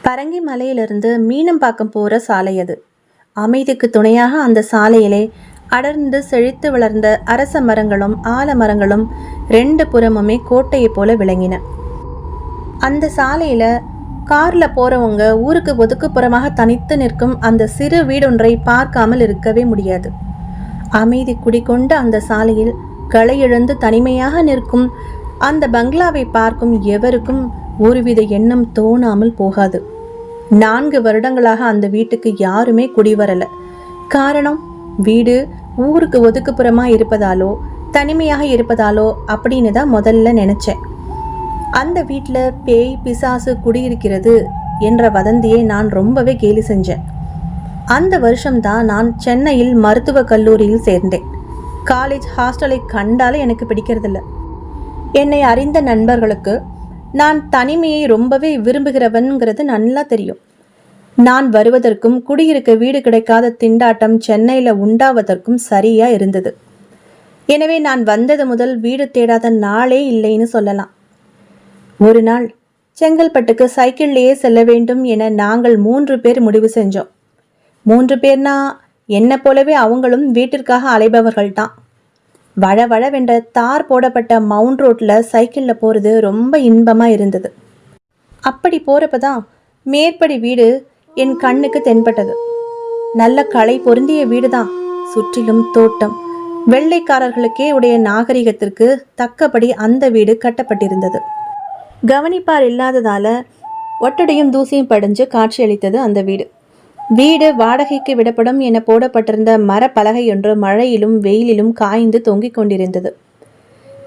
பரங்கி மலையிலிருந்து மீனம்பாக்கம் போகிற சாலை அது. அமைதிக்கு துணையாக அந்த சாலையிலே அடர்ந்து செழித்து வளர்ந்த அரச மரங்களும் ஆலமரங்களும் ரெண்டு புறமுமே கோட்டையை போல விளங்கின. அந்த சாலையில் காரில் போகிறவங்க ஊருக்கு ஒதுக்குப்புறமாக தனித்து நிற்கும் அந்த சிறு வீடொன்றை பார்க்காமல் இருக்கவே முடியாது. அமைதி குடிகொண்ட அந்த சாலையில் களையிழந்து தனிமையாக நிற்கும் அந்த பங்களாவை பார்க்கும் எவருக்கும் ஒருவித எண்ணம் தோணாமல் போகாது. 4 வருடங்களாக அந்த வீட்டுக்கு யாருமே குடிவரல. காரணம், வீடு ஊருக்கு ஒதுக்குப்புறமா இருப்பதாலோ தனிமையாக இருப்பதாலோ அப்படின்னு தான் முதல்ல நினைச்சேன். அந்த வீட்டில் பேய் பிசாசு குடியிருக்கிறது என்ற வதந்தியை நான் ரொம்பவே கேலி செஞ்சேன். அந்த வருஷம்தான் நான் சென்னையில் மருத்துவக் கல்லூரியில் சேர்ந்தேன். காலேஜ் ஹாஸ்டலை கண்டாலே எனக்கு பிடிக்கிறதில்ல. என்னை அறிந்த நண்பர்களுக்கு நான் தனிமையை ரொம்பவே விரும்புகிறவன்கிறது நல்லா தெரியும். நான் வருவதற்கும் குடியிருக்க வீடு கிடைக்காத திண்டாட்டம் சென்னையில் உண்டாவதற்கும் சரியா இருந்தது. எனவே நான் வந்தது முதல் வீடு தேடாத நாளே இல்லைன்னு சொல்லலாம். ஒரு நாள் செங்கல்பட்டுக்கு சைக்கிள்லேயே செல்ல வேண்டும் என நாங்கள் 3 பேர் முடிவு செஞ்சோம். 3 பேர்னா என்னை போலவே அவங்களும் வீட்டிற்காக அலைபவர்கள் தான். வழவழவென்ற தார் போடப்பட்ட மவுண்ட் ரோட்டில் சைக்கிளில் போகிறது ரொம்ப இன்பமாக இருந்தது. அப்படி போகிறப்ப தான் மேற்படி வீடு என் கண்ணுக்கு தென்பட்டது. நல்ல களை பொருந்திய வீடு தான். சுற்றிலும் தோட்டம். வெள்ளைக்காரர்களுக்கே உடைய நாகரிகத்திற்கு தக்கபடி அந்த வீடு கட்டப்பட்டிருந்தது. கவனிப்பார் இல்லாததால ஒட்டடையும் தூசியும் படிஞ்சு காட்சியளித்தது அந்த வீடு. வீடு வாடகைக்கு விடப்படும் என போடப்பட்டிருந்த மரப்பலகை ஒன்று மழையிலும் வெயிலிலும் காய்ந்து தொங்கிக் கொண்டிருந்தது.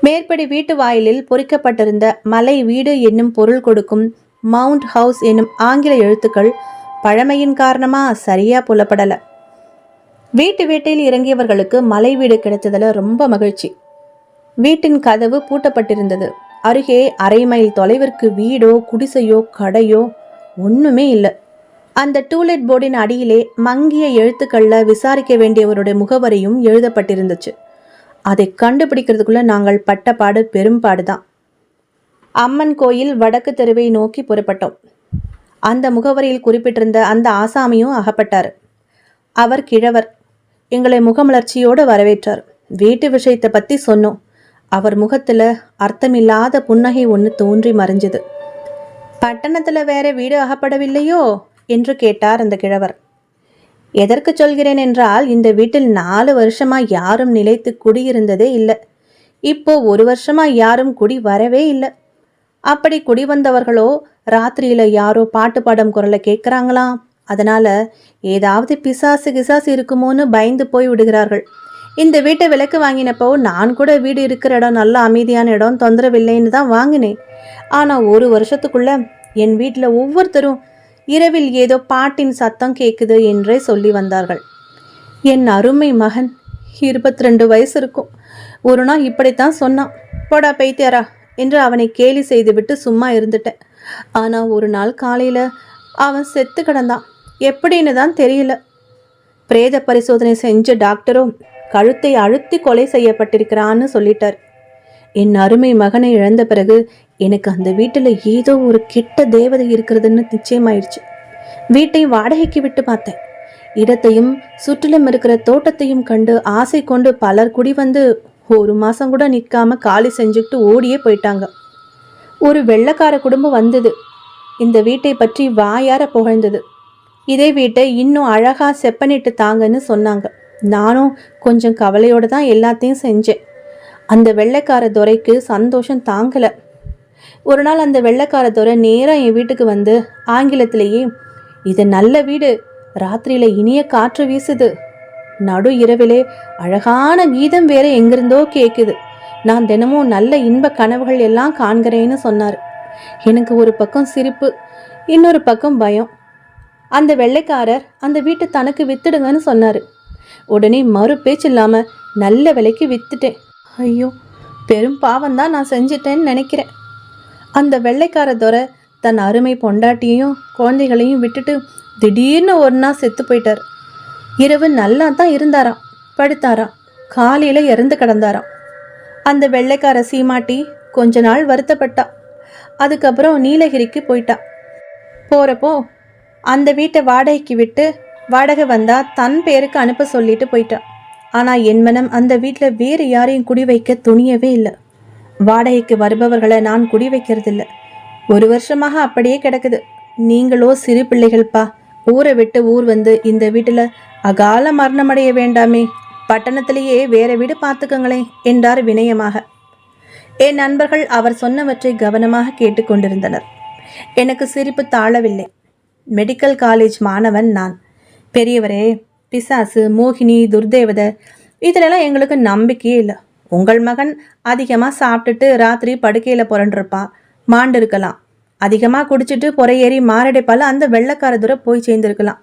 மேற்படி வீட்டு வாயிலில் பொறிக்கப்பட்டிருந்த மலை வீடு என்னும் பொருள் கொடுக்கும் மவுண்ட் ஹவுஸ் என்னும் ஆங்கில எழுத்துக்கள் பழமையின் காரணமா சரியா புலப்படல. வீட்டில் இறங்கியவர்களுக்கு மலை வீடு கிடைத்ததில் ரொம்ப மகிழ்ச்சி. வீட்டின் கதவு பூட்டப்பட்டிருந்தது. அருகே 1/2 மைல் தொலைவிற்கு வீடோ குடிசையோ கடையோ ஒண்ணுமே இல்லை. அந்த டூலெட் போர்டின் அடியிலே மங்கிய எழுத்துக்கள்ல விசாரிக்க வேண்டியவருடைய முகவரியும் எழுதப்பட்டிருந்துச்சு. அதை கண்டுபிடிக்கிறதுக்குள்ள நாங்கள் பட்ட பாடு பெரும்பாடு தான். அம்மன் கோயில் வடக்கு தெருவை நோக்கி புறப்பட்டோம். அந்த முகவரியில் குறிப்பிட்டிருந்த அந்த ஆசாமியும் அகப்பட்டார். அவர் கிழவர். எங்களை முகமலர்ச்சியோடு வரவேற்றார். வீட்டு விஷயத்தை பற்றி சொன்னோம். அவர் முகத்தில் அர்த்தமில்லாத புன்னகை ஒன்று தோன்றி மறைஞ்சது. பட்டணத்தில் வேற வீடு அகப்படவில்லையோ என்று கேட்டார் அந்த கிழவர். எதற்கு சொல்கிறேன் என்றால், இந்த வீட்டில் 4 வருஷமா யாரும் நிலைத்து குடியிருந்ததே இல்லை. இப்போ 1 வருஷமா யாரும் குடி வரவே இல்லை. அப்படி குடி வந்தவர்களோ ராத்திரியில யாரோ பாட்டு பாடும் குரலை கேட்குறாங்களாம். அதனால ஏதாவது பிசாசு கிசாசு இருக்குமோன்னு பயந்து போய் விடுகிறார்கள். இந்த வீட்டை விலைக்கு வாங்கினப்போ நான் கூட வீடு இருக்கிற இடம் நல்ல அமைதியான இடம், தொந்தரவில்லைன்னு தான் வாங்கினேன். ஆனால் 1 வருஷத்துக்குள்ள என் வீட்டில் ஒவ்வொருத்தரும் இரவில் ஏதோ பாட்டின் சத்தம் கேட்குது என்றே சொல்லி வந்தார்கள். என் அருமை மகன் 22 வயசு இருக்கும். ஒரு நாள் இப்படித்தான் சொன்னான். போடா பைத்தியாரா என்று அவனை கேலி செய்துவிட்டு சும்மா இருந்துட்டேன். ஆனால் ஒரு நாள் காலையில் அவன் செத்து கிடந்தான். எப்படின்னு தான் தெரியல. பிரேத பரிசோதனை செஞ்ச டாக்டரும் கழுத்தை அழுத்தி கொலை செய்யப்பட்டிருக்கிறான்னு சொல்லிட்டார். என் அருமை மகனை இழந்த பிறகு எனக்கு அந்த வீட்டில் ஏதோ ஒரு கெட்ட தேவதை இருக்கிறதுன்னு நிச்சயமாயிடுச்சு. வீட்டை வாடகைக்கு விட்டு பார்த்தேன். இடத்தையும் சுற்றிலும் இருக்கிற தோட்டத்தையும் கண்டு ஆசை கொண்டு பலர் குடி வந்து 1 மாதம் கூட நிற்காம காலி செஞ்சுக்கிட்டு ஓடியே போயிட்டாங்க. ஒரு வெள்ளைக்கார குடும்பம் வந்தது. இந்த வீட்டை பற்றி வாயார புகழ்ந்தது. இதே வீட்டை இன்னும் அழகா செப்பனிட்டு தாங்கன்னு சொன்னாங்க. நானும் கொஞ்சம் கவலையோடு தான் எல்லாத்தையும் செஞ்சேன். அந்த வெள்ளைக்கார துரைக்கு சந்தோஷம் தாங்கலை. ஒரு நாள் அந்த வெள்ளைக்கார துரை நேராக என் வீட்டுக்கு வந்து ஆங்கிலத்திலேயே, இது நல்ல வீடு, ராத்திரியில இனிய காற்று வீசுது, நடு இரவிலே அழகான கீதம் வேற எங்கிருந்தோ கேட்குது, நான் தினமும் நல்ல இன்ப கனவுகள் எல்லாம் காண்கிறேன்னு சொன்னார். எனக்கு ஒரு பக்கம் சிரிப்பு, இன்னொரு பக்கம் பயம். அந்த வெள்ளைக்காரர் அந்த வீட்டை தனக்கு வித்துடுங்கன்னு சொன்னார். உடனே மறு பேச்சு இல்லாமல் நல்ல விலைக்கு வித்துட்டேன். ஐயோ, பெரும் பாவம்தான் நான் செஞ்சிட்டேன்னு நினைக்கிறேன். அந்த வெள்ளைக்கார துரை தன் அருமை பொண்டாட்டியையும் குழந்தைகளையும் விட்டுட்டு திடீர்னு ஒரு நாள் செத்து போயிட்டார். இரவு நல்லா தான் இருந்தாராம், படுத்தாராம், காலையில் இறந்து கிடந்தாராம். அந்த வெள்ளைக்கார சீமாட்டி கொஞ்ச நாள் வருத்தப்பட்டா. அதுக்கப்புறம் நீலகிரிக்கு போயிட்டா. போகிறப்போ அந்த வீட்டை வாடகைக்கு விட்டு வாடகை வந்தால் தன் பேருக்கு அனுப்ப சொல்லிட்டு போயிட்டா. ஆனால் என் மனம் அந்த வீட்டில் வேறு யாரையும் குடி வைக்க துணியவே இல்லை. வாடகைக்கு வருபவர்களை நான் குடி வைக்கிறதில்ல. 1 வருஷமாக அப்படியே கிடக்குது. நீங்களோ சிறு பிள்ளைகள்ப்பா, ஊரை விட்டு ஊர் வந்து இந்த வீட்டில் அகால மரணமடைய வேண்டாமே, பட்டணத்திலேயே வேற வீடு பார்த்துக்கங்களேன் என்றார் வினயமாக. என் நண்பர்கள் அவர் சொன்னவற்றை கவனமாக கேட்டுக்கொண்டிருந்தனர். எனக்கு சிரிப்பு தாழவில்லை. மெடிக்கல் காலேஜ் மாணவன் நான். பெரியவரே, பிசாசு, மோகினி, துர்தேவதை இதிலெல்லாம் எங்களுக்கு நம்பிக்கையே இல்லை. உங்கள் மகன் அதிகமாக சாப்பிட்டுட்டு ராத்திரி படுக்கையில் புரண்டிருப்பான், மாண்டு இருக்கலாம். அதிகமாக குடிச்சிட்டு பொறையேறி மாரடைப்பால் அந்த வெள்ளக்கார துறை போய் சேர்ந்திருக்கலாம்.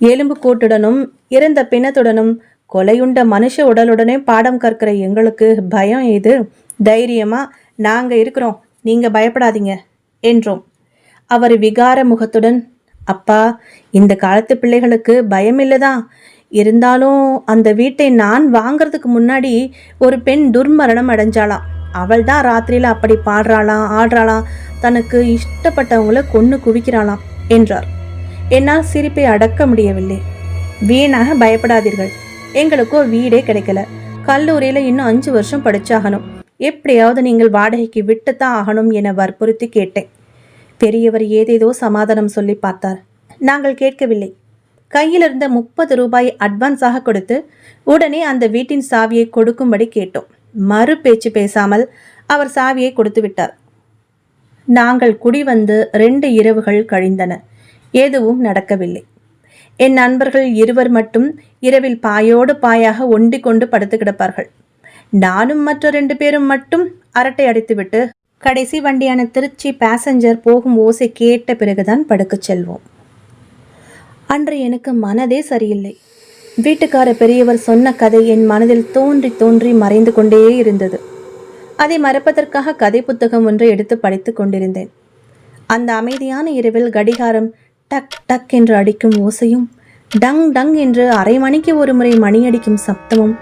எலும்பு கூட்டுடனும் இறந்த பிணத்துடனும் கொலையுண்ட மனுஷ உடலுடனே பாடம் கற்கிற எங்களுக்கு பயம் ஏது? தைரியமாக நாங்கள் இருக்கிறோம், நீங்கள் பயப்படாதீங்க என்றோம். அவர் விகார முகத்துடன், அப்பா, இந்த காலத்து பிள்ளைகளுக்கு பயம் இல்லைதான். இருந்தாலும் அந்த வீட்டை நான் வாங்கிறதுக்கு முன்னாடி ஒரு பெண் துர்மரணம் அடைஞ்சாளாம். அவள் தான் ராத்திரியில் அப்படி பாடுறாளாம், ஆடுறாளாம், தனக்கு இஷ்டப்பட்டவங்கள கொன்று குவிக்கிறாளாம் என்றார். என்னால் சிரிப்பை அடக்க முடியவில்லை. வீணாக பயப்படாதீர்கள், எங்களுக்கோ வீடே கிடைக்கல. கல்லூரியில் இன்னும் 5 வருஷம் படிச்சாகணும். எப்படியாவது நீங்கள் வாடகைக்கு விட்டுத்தான் ஆகணும் என வற்புறுத்தி கேட்டேன். பெரியவர் ஏதேதோ சமாதானம் சொல்லி பார்த்தார். நாங்கள் கேட்கவில்லை. கையில் இருந்த 30 ரூபாய் அட்வான்ஸாக கொடுத்து உடனே அந்த வீட்டின் சாவியை கொடுக்கும்படி கேட்டோம். மறு பேச்சு பேசாமல் அவர் சாவியை கொடுத்து விட்டார். நாங்கள் குடி வந்து 2 இரவுகள் கழிந்தன. எதுவும் நடக்கவில்லை. என் நண்பர்கள் 2 மட்டும் இரவில் பாயோடு பாயாக ஒண்டி கொண்டு படுத்து கிடப்பார்கள். நானும் மற்ற 2 பேரும் மட்டும் அரட்டை அடித்துவிட்டு கடைசி வண்டியான திருச்சி பேசஞ்சர் போகும் ஓசை கேட்ட பிறகுதான் படுக்கச் செல்வோம். அன்று எனக்கு மனதே சரியில்லை. வீட்டுக்கார பெரியவர் சொன்ன கதை என் மனதில் தோன்றி தோன்றி மறைந்து கொண்டே இருந்தது. அதை மறப்பதற்காக கதை புத்தகம் ஒன்றை எடுத்து படித்து கொண்டிருந்தேன். அந்த அமைதியான இரவில் கடிகாரம் டக் டக் என்று அடிக்கும் ஓசையும் டங் டங் என்று அரை மணிக்கு ஒரு முறை மணி அடிக்கும் சப்தமும்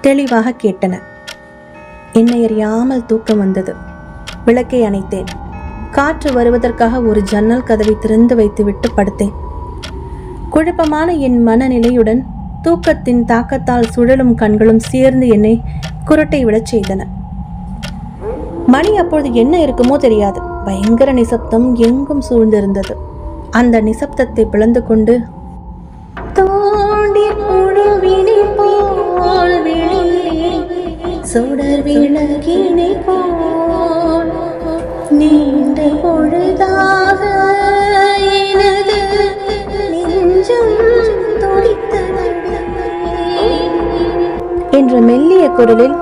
தெளிவாக கேட்டன. என்னை அறியாமல் தூக்கம் வந்தது. விளக்கை அணைத்தேன். காற்று வருவதற்காக ஒரு ஜன்னல் கதவை திறந்து வைத்துவிட்டு படுத்தேன். குழப்பமான என் மனநிலையுடன் தூக்கத்தின் தாக்கத்தால் சுழலும் கண்களும் சேர்ந்து என்னை குரட்டை விடச் செய்தன. மணி அப்பொழுது என்ன இருக்குமோ தெரியாது. பயங்கர நிசப்தம் எங்கும் சூழ்ந்திருந்தது. அந்த நிசப்தத்தை பிளந்து கொண்டு சுடர் விளக்கினை போல் நீண்ட பொழுதாக எனது நெஞ்சம் துடித்தது என்ற மெல்லிய குரலில்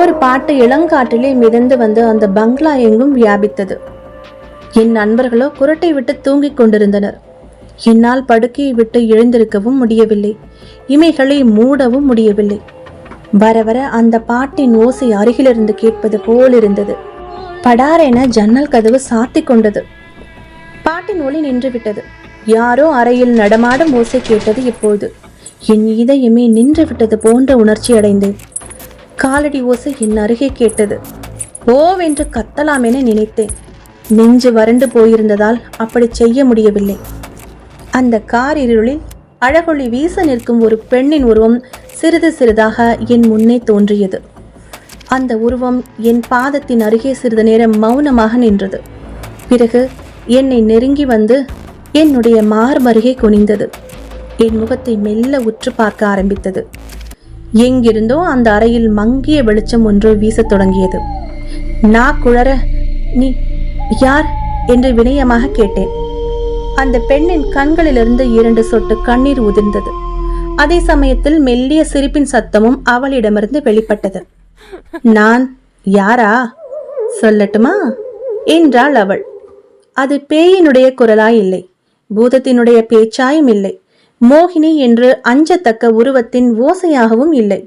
ஒரு பாட்டு இளங்காற்றிலே மிதந்து வந்து அந்த பங்களா எங்கும் வியாபித்தது. என் நண்பர்களோ குரட்டை விட்டு தூங்கிக் கொண்டிருந்தனர். என்னால் படுக்கையை விட்டு எழுந்திருக்கவும் முடியவில்லை, இமைகளை மூடவும் முடியவில்லை. வர வர அந்த பாட்டின் ஓசை அருகிலிருந்து கேட்பது போல் இருந்தது. படாரென ஜன்னல் கதவு சாத்தி கொண்டது. பாட்டின் ஒளி நின்றுவிட்டது. யாரோ அறையில் நடமாடும் ஓசை கேட்டது. இப்போது என் இதயமே நின்று விட்டது போன்ற உணர்ச்சி அடைந்தேன். காலடி ஓசை என் அருகே கேட்டது. ஓவென்று கத்தலாம் என நினைத்தேன். நெஞ்சு வறண்டு போயிருந்ததால் அப்படி செய்ய முடியவில்லை. அந்த கார் இருளில் அழகொளி வீச நிற்கும் ஒரு பெண்ணின் உருவம் சிறிது சிறிதாக என் முன்னே தோன்றியது. அந்த உருவம் என் பாதத்தின் அருகே சிறிது நேரம் மௌனமாக நின்றது. பிறகு என்னை நெருங்கி வந்து என்னுடைய மார்பருகே குனிந்தது. என் முகத்தை மெல்ல உற்று பார்க்க ஆரம்பித்தது. எங்கிருந்தோ அந்த அறையில் மங்கிய வெளிச்சம் ஒன்று வீசத் தொடங்கியது. நான் குளற, நீ யார் என்று வினயமாக கேட்டேன். அந்த பெண்ணின் கண்களிலிருந்து 2 சொட்டு கண்ணீர் உதிர்ந்தது. அதே சமயத்தில் மெல்லிய சிரிப்பின் சத்தமும் அவளிடமிருந்து வெளிப்பட்டது. நான் யாரா சொல்லட்டுமா என்றாள் அவள். அது பேயினுடைய குரலாய் இல்லை, பூதத்தினுடைய பேச்சாயும் இல்லை, மோகினி என்று அஞ்சத்தக்க உருவத்தின் ஓசையாகவும் இல்லை.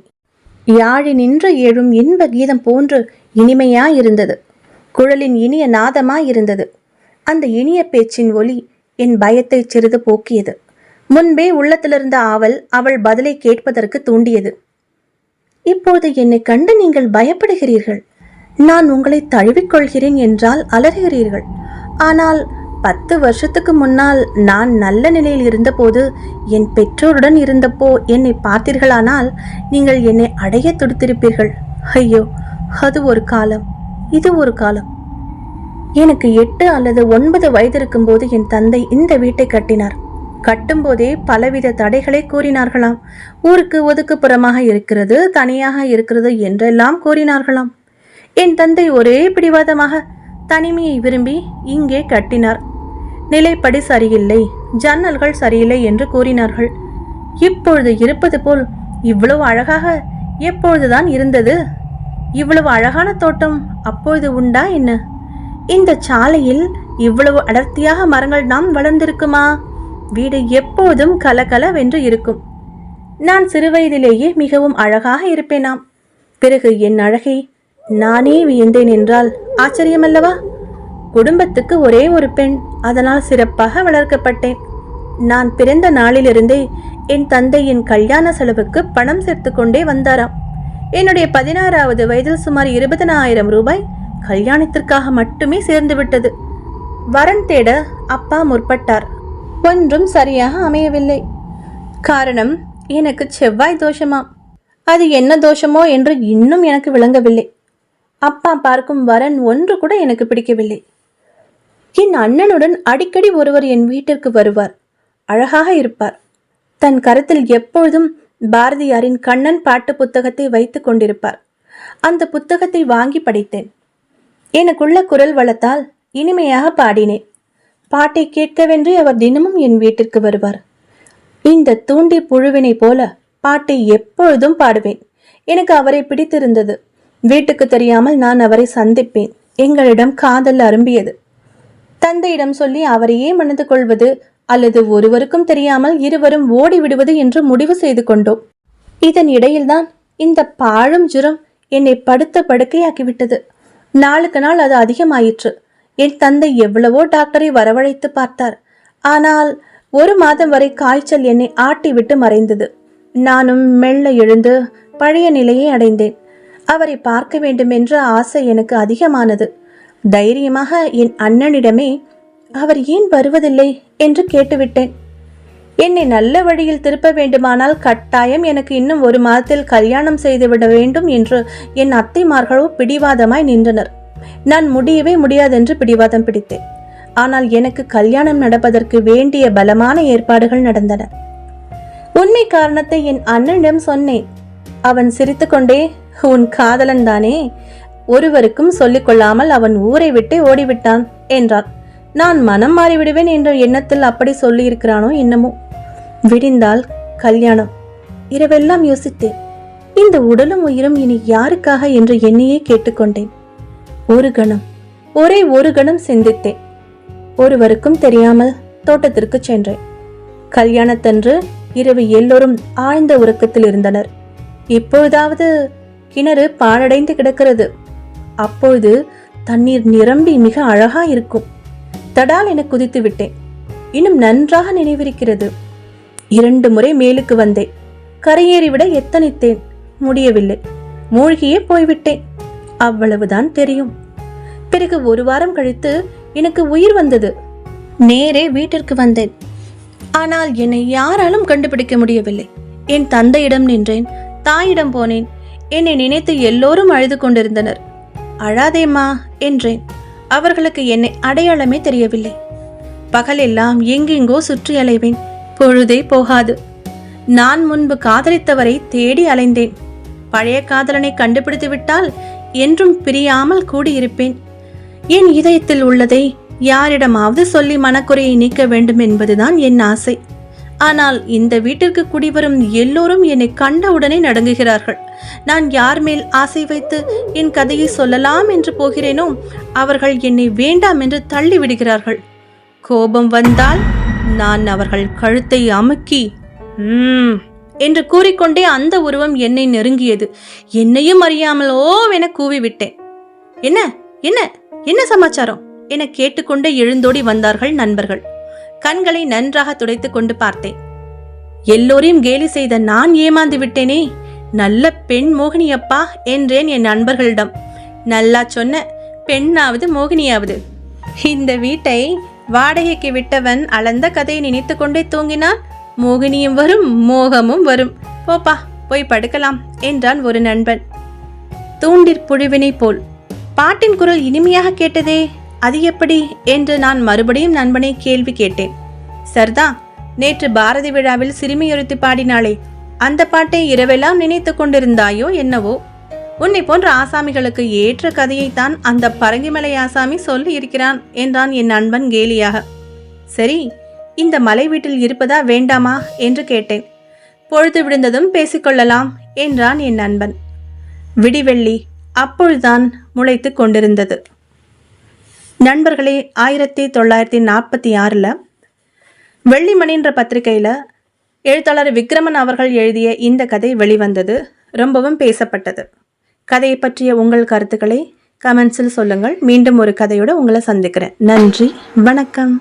யாழி நின்று எழும் இன்ப கீதம் போன்று இனிமையாயிருந்தது. குழலின் இனிய நாதமாயிருந்தது. அந்த இனிய பேச்சின் ஒலி என் பயத்தை சிறிது போக்கியது. முன்பே உள்ளத்திலிருந்த ஆவல் அவள் பதிலை கேட்பதற்கு தூண்டியது. இப்போது என்னை கண்டு நீங்கள் பயப்படுகிறீர்கள். நான் உங்களை தழுவிக்கொள்கிறேன் என்றால் அலறுகிறீர்கள். ஆனால் 10 வருஷத்துக்கு முன்னால் நான் நல்ல நிலையில் இருந்தபோது, என் பெற்றோருடன் இருந்தப்போ என்னை பார்த்தீர்களானால் நீங்கள் என்னை அடைய துடித்திருப்பீர்கள். ஐயோ, அது ஒரு காலம், இது ஒரு காலம். எனக்கு 8 அல்லது 9 வயது இருக்கும்போது என் தந்தை இந்த வீட்டை கட்டினார். கட்டும்போதே பலவித தடைகளை கூறினார்களாம். ஊருக்கு ஒதுக்குப்புறமாக இருக்கிறது, தனியாக இருக்கிறது என்றெல்லாம் கூறினார்களாம். என் தந்தை ஒரே பிடிவாதமாக தனிமையை விரும்பி இங்கே கட்டினார். நிலைப்படி சரியில்லை, ஜன்னல்கள் சரியில்லை என்று கூறினார்கள். இப்பொழுது இருப்பது போல் இவ்வளவு அழகாக எப்பொழுதுதான் இருந்தது? இவ்வளவு அழகான தோட்டம் அப்பொழுது உண்டா என்ன? இந்த சாலையில் இவ்வளவு அடர்த்தியாக மரங்கள் நாம் வளர்ந்திருக்குமா? வீடு எப்போதும் கலகலவென்று இருக்கும். நான் சிறுவயதிலேயே மிகவும் அழகாக இருப்பேனாம். பிறகு என் அழகை நானே வியந்தேன் என்றால் ஆச்சரியமல்லவா? குடும்பத்துக்கு ஒரே ஒரு பெண், அதனால் சிறப்பாக வளர்க்கப்பட்டேன். நான் பிறந்த நாளிலிருந்தே என் தந்தை என் கல்யாண செலவுக்கு பணம் சேர்த்து கொண்டே வந்தாராம். என்னுடைய 16வது வயதில் சுமார் 20,000 ரூபாய் கல்யாணத்திற்காக மட்டுமே சேர்ந்து விட்டது. வரன் தேட அப்பா முற்பட்டார். ஒன்றும் சரியாக அமையவில்லை. காரணம், எனக்கு செவ்வாய் தோஷமாம். அது என்ன தோஷமோ என்று இன்னும் எனக்கு விளங்கவில்லை. அப்பா பார்க்கும் வரன் ஒன்று கூட எனக்கு பிடிக்கவில்லை. என் அண்ணனுடன் அடிக்கடி ஒருவர் என் வீட்டிற்கு வருவார். அழகாக இருப்பார். தன் கரத்தில் எப்பொழுதும் பாரதியாரின் கண்ணன் பாட்டு புத்தகத்தை வைத்து கொண்டிருப்பார். அந்த புத்தகத்தை வாங்கி படித்தேன். எனக்குள்ள குரல் வளத்தால் இனிமையாக பாடினேன். பாட்டை கேட்கவென்றே அவர் தினமும் என் வீட்டிற்கு வருவார். இந்த தூண்டி புழுவினை போல பாட்டை எப்பொழுதும் பாடுவேன். எனக்கு அவரை பிடித்திருந்தது. வீட்டுக்கு தெரியாமல் நான் அவரை சந்திப்பேன். எங்களிடம் காதல் அரும்பியது. தந்தையிடம் சொல்லி அவரையே மணந்து கொள்வது அல்லது ஒருவருக்கும் தெரியாமல் இருவரும் ஓடிவிடுவது என்று முடிவு செய்து கொண்டோம். இதன் இடையில்தான் இந்த பாழும் ஜுரம் என்னை படுத்த படுக்கையாக்கிவிட்டது. நாளுக்கு நாள் அது அதிகமாயிற்று. என் தந்தை எவ்வளவோ டாக்டரை வரவழைத்து பார்த்தார். ஆனால் 1 மாதம் வரை காய்ச்சல் என்னை ஆட்டிவிட்டு மறைந்தது. நானும் மெல்ல எழுந்து பழைய நிலையை அடைந்தேன். அவரை பார்க்க வேண்டும் என்ற ஆசை எனக்கு அதிகமானது. தைரியமாக என் அண்ணனிடமே அவர் ஏன் வருவதில்லை என்று கேட்டுவிட்டேன். என்னை நல்ல வழியில் திருப்ப வேண்டுமானால் கட்டாயம் எனக்கு இன்னும் 1 மாதத்தில் கல்யாணம் செய்துவிட வேண்டும் என்று என் அத்தைமார்களோ பிடிவாதமாய் நின்றனர். நான் முடியவே முடியாதென்று பிடிவாதம் பிடித்தேன். ஆனால் எனக்கு கல்யாணம் நடப்பதற்கு வேண்டிய பலமான ஏற்பாடுகள் நடந்தன. உண்மை காரணத்தை என் அண்ணனிடம் சொன்னேன். அவன் சிரித்துக்கொண்டே, உன் காதலன் தானே, ஒருவருக்கும் சொல்லிக் கொள்ளாமல் அவன் ஊரை விட்டு ஓடிவிட்டான் என்றான். நான் மனம் மாறிவிடுவேன் என்ற எண்ணத்தில் அப்படி சொல்லியிருக்கிறானோ என்னமோ. விடிந்தால் கல்யாணம். இரவெல்லாம் யோசித்தேன். இந்த உடலும் உயிரும் இனி யாருக்காக என்று என்னையே கேட்டுக்கொண்டேன். ஒரு கணம், ஒரே ஒரு கணம் சிந்தித்தேன். ஒருவருக்கும் தெரியாமல் தோட்டத்திற்கு சென்றேன். கல்யாணத்தன்று இரவு எல்லோரும் ஆழ்ந்த உறக்கத்தில் இருந்தனர். இப்பொழுதாவது கிணறு பாழடைந்து கிடக்கிறது. அப்பொழுது தண்ணீர் நிரம்பி மிக அழகா இருக்கும். தடால் என குதித்து விட்டேன். இன்னும் நன்றாக நினைவிருக்கிறது. 2 முறை மேலுக்கு வந்தேன். கரையேறிவிட எத்தனித்தேன். முடியவில்லை. மூழ்கியே போய்விட்டேன். அவ்வளவுதான் தெரியும். பிறகு 1 வாரம் கழித்து எனக்கு உயிர் வந்தது. நேரே வீட்டிற்கு வந்தேன். ஆனால் என்னை யாராலும் கண்டுபிடிக்க முடியவில்லை. என் தந்தையிடம் நின்றேன். தாயிடம் போனேன். என்னை நினைத்து எல்லோரும் அழுது கொண்டிருந்தனர். அழாதேம்மா என்றேன். அவர்களுக்கு என்னை அடையாளமே தெரியவில்லை. பகலெல்லாம் எங்கெங்கோ சுற்றி அலைவேன். பொழுதே போகாது. நான் முன்பு காதலித்தவரை தேடி அலைந்தேன். பழைய காதலனை கண்டுபிடித்து விட்டால் என்றும் பிரியாமல் கூடியிருப்பேன். என் இதயத்தில் உள்ளதை யாரிடமாவது சொல்லி மனக்குறையை நீக்க வேண்டும் என்பதுதான் என் ஆசை. ஆனால் இந்த வீட்டிற்கு குடிவரும் எல்லோரும் என்னை கண்டவுடனே நடுங்குகிறார்கள். நான் யார் மேல் ஆசை வைத்து என் கதையை சொல்லலாம் என்று போகிறேனோ அவர்கள் என்னை வேண்டாம் என்று தள்ளி விடுகிறார்கள். கோபம் வந்தால் நான் அவர்கள் கழுத்தை அமுக்கி என்று கூறிக்கொண்டே அந்த உருவம் என்னை நெருங்கியது. என்னையும் அறியாமல் ஓவென கூவிவிட்டேன். என்ன என்ன என்ன சமாச்சாரம் என கேட்டுக்கொண்டே எழுந்தோடி வந்தார்கள் நண்பர்கள். கண்களை நன்றாக துடைத்து கொண்டு பார்த்தேன். எல்லோரையும் கேலி செய்த நான் ஏமாந்து விட்டேனே. நல்ல பெண் மோகினியப்பா என்றேன் என் நண்பர்களிடம். நல்லா சொன்ன, பெண்ணாவது மோகினியாவது. இந்த வீட்டை வாடகைக்கு விட்டவன் அளந்த கதையை நினைத்து கொண்டே தூங்கினான். மோகினியும் வரும், மோகமும் வரும். போப்பா, போய் படுக்கலாம் என்றான் ஒரு நண்பன். தூண்டிற் புழுவினை போல். பாட்டின் குரல் இனிமையாக கேட்டதே, அது எப்படி என்று நான் மறுபடியும் நண்பனை கேள்வி கேட்டேன். சர்தா, நேற்று பாரதி விழாவில் சிறுமியொருத்தி பாடினாளே, அந்த பாட்டை இரவெல்லாம் நினைத்து கொண்டிருந்தாயோ என்னவோ? உன்னை போன்ற ஆசாமிகளுக்கு ஏற்ற கதையைத்தான் அந்த பரங்கிமலை ஆசாமி சொல்லி இருக்கிறான் என்றான் என் நண்பன் கேலியாக. சரி, இந்த மலை வீட்டில் இருப்பதா வேண்டாமா என்று கேட்டேன். பொழுது விழுந்ததும் பேசிக்கொள்ளலாம் என்றான் என் நண்பன். விடிவெள்ளி அப்பொழுதுதான் முளைத்து கொண்டிருந்தது. நண்பர்களே, 1946 வெள்ளிமணின்ற பத்திரிகையில் எழுத்தாளர் விக்ரமன் அவர்கள் எழுதிய இந்த கதை வெளிவந்தது. ரொம்பவும் பேசப்பட்டது. கதையை பற்றிய உங்கள் கருத்துக்களை கமெண்ட்ஸில் சொல்லுங்கள். மீண்டும் ஒரு கதையோடு உங்களை சந்திக்கிறேன். நன்றி, வணக்கம்.